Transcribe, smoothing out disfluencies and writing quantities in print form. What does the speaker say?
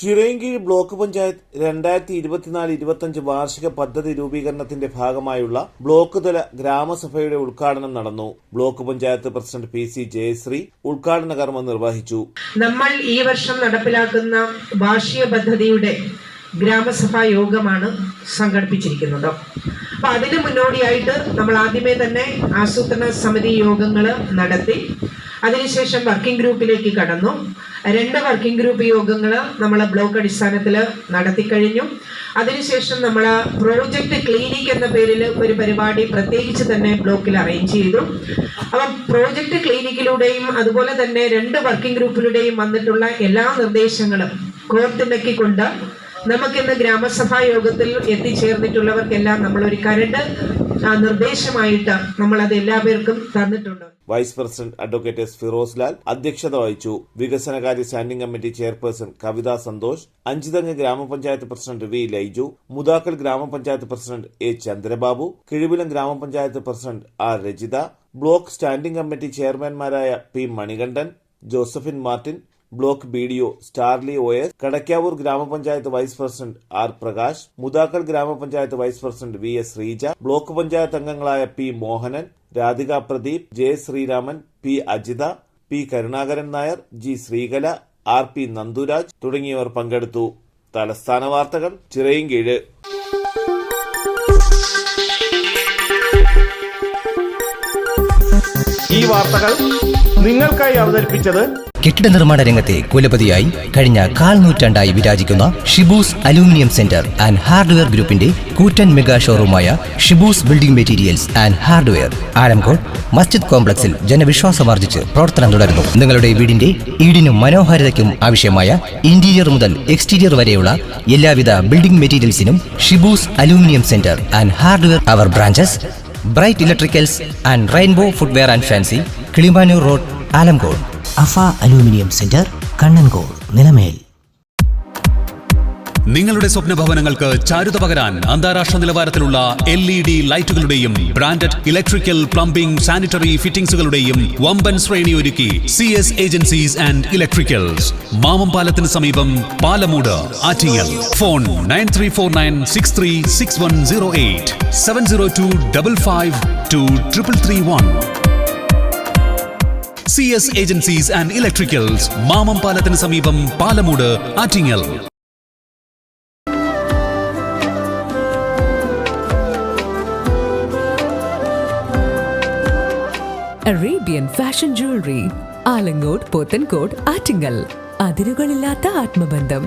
Chirayinkeezhu block panchayat 2024-25 വാർഷിക പദ്ധതി രൂപീകരണത്തിന്റെ ഭാഗമായുള്ള ബ്ലോക്ക് തല ഗ്രാമസഭയുടെ ഉദ്ഘാടനം നടന്നു. Block panchayat president PC Jayashree ഉദ്ഘാടന കർമ്മം നിർവഹിച്ചു. നമ്മൾ ഈ വർഷം നടപ്പിലാക്കുന്ന വാർഷിക പദ്ധതിയുടെ ഗ്രാമസഭാ യോഗമാണ് സംഘടിപ്പിച്ചിരിക്കുന്നത്. അപ്പൊ അതിന് മുന്നോടിയായിട്ട് നമ്മൾ ആദ്യമേ തന്നെ ആസൂത്രണ സമിതി യോഗങ്ങൾ നടത്തി. അതിനുശേഷം വർക്കിംഗ് ഗ്രൂപ്പിലേക്ക് കടന്നു. 2 വർക്കിംഗ് ഗ്രൂപ്പ് യോഗങ്ങൾ നമ്മൾ ബ്ലോക്ക് അടിസ്ഥാനത്തിൽ നടത്തിക്കഴിഞ്ഞു. അതിനുശേഷം നമ്മൾ പ്രോജക്റ്റ് ക്ലിനിക് എന്ന പേരിൽ ഒരു പരിപാടി പ്രത്യേകിച്ച് തന്നെ ബ്ലോക്കിൽ അറേഞ്ച് ചെയ്തു. അപ്പം പ്രോജക്റ്റ് ക്ലിനിക്കിലൂടെയും അതുപോലെ തന്നെ 2 വർക്കിംഗ് ഗ്രൂപ്പിലൂടെയും വന്നിട്ടുള്ള എല്ലാ നിർദ്ദേശങ്ങളും കോർത്തിണക്കിക്കൊണ്ട് നമുക്കിന്ന് ഗ്രാമസഭാ യോഗത്തിൽ എത്തിച്ചേർന്നിട്ടുള്ളവർക്കെല്ലാം നമ്മളൊരു കരട് നിർദ്ദേശമായിട്ട് നമ്മളത് എല്ലാവർക്കും തന്നിട്ടുണ്ട്. Vice president advocate S. Firoz Lal അധ്യക്ഷത വഹിച്ചു. വികസനകാര്യ standing committee chairperson Kavitha Santhosh, Anchuthengu ഗ്രാമപഞ്ചായത്ത് പ്രസിഡന്റ് V. ലൈജു, മുതാക്കൽ ഗ്രാമപഞ്ചായത്ത് പ്രസിഡന്റ് A. ചന്ദ്രബാബു, കിഴിവിലം ഗ്രാമപഞ്ചായത്ത് president R. Rajitha, block standing committee ചെയർമാൻമാരായ P. Manikandan, Josephine Martin, block BDO Starley OS, Kadakkavoor ഗ്രാമപഞ്ചായത്ത് vice president R. Prakash, Mudakkal ഗ്രാമപഞ്ചായത്ത് vice president V. S. Sreeja, block panchayat അംഗങ്ങളായ P. Mohanan, Radhika Pradeep, J. Sreeraman, P. Ajitha, P. Karunakaran Nair, G. Sreekala, R. P. Nanduraj തുടങ്ങിയവർ പങ്കെടുത്തു. തലസ്ഥാന വാർത്തകൾ ചിറയൻകീഴ്. ഈ വാർത്തകൾ നിങ്ങൾക്കായി അവതരിപ്പിച്ചത് കെട്ടിട നിർമ്മാണ രംഗത്തെ കുലപതിയായി കഴിഞ്ഞ 1/4 നൂറ്റാണ്ടായി വിരാജിക്കുന്ന Shibus aluminium centre and hardware ഗ്രൂപ്പിന്റെ കൂറ്റൻ മെഗാ ഷോറൂമായ Shibus building materials and hardware Alamcode മസ്ജിദ് കോംപ്ലക്സിൽ ജനവിശ്വാസമാർജിച്ച് പ്രവർത്തനം തുടരുന്നു. നിങ്ങളുടെ വീടിന്റെ ഈടിനും മനോഹാരിതയ്ക്കും ആവശ്യമായ ഇന്റീരിയർ മുതൽ എക്സ്റ്റീരിയർ വരെയുള്ള എല്ലാവിധ ബിൽഡിംഗ് മെറ്റീരിയൽസിനും Shibus aluminium centre and hardware. അവർ branches bright electricals and rainbow footwear and fancy, Kilimanoor road, Alamcode. Afa aluminium centre, Kannankode, Nilamel. നിങ്ങളുടെ സ്വപ്ന ഭവനങ്ങൾക്ക് ചാരുത പകരാൻ അന്താരാഷ്ട്ര നിലവാരത്തിലുള്ള LED ലൈറ്റുകളുടെയും ബ്രാൻഡഡ് ഇലക്ട്രിക്കൽ, പ്ലംബിംഗ്, സാനിറ്ററി ഫിറ്റിംഗ്സുകളുടെയും വമ്പൻ ശ്രേണി ഒരുക്കി CS ഏജൻസീസ് ആൻഡ് ഇലക്ട്രിക്കൽസ്, മാമംപാലത്തിന് സമീപം, Palamood, Attingal. Phone 9349636108 702552331. CS agencies and electricals, മാമംപാലത്തിന് സമീപം, Palamood, Attingal. Arabian fashion jewellery, Alangode, Pothencode, Attingal. അതിരുകളില്ലാത്ത ആത്മബന്ധം.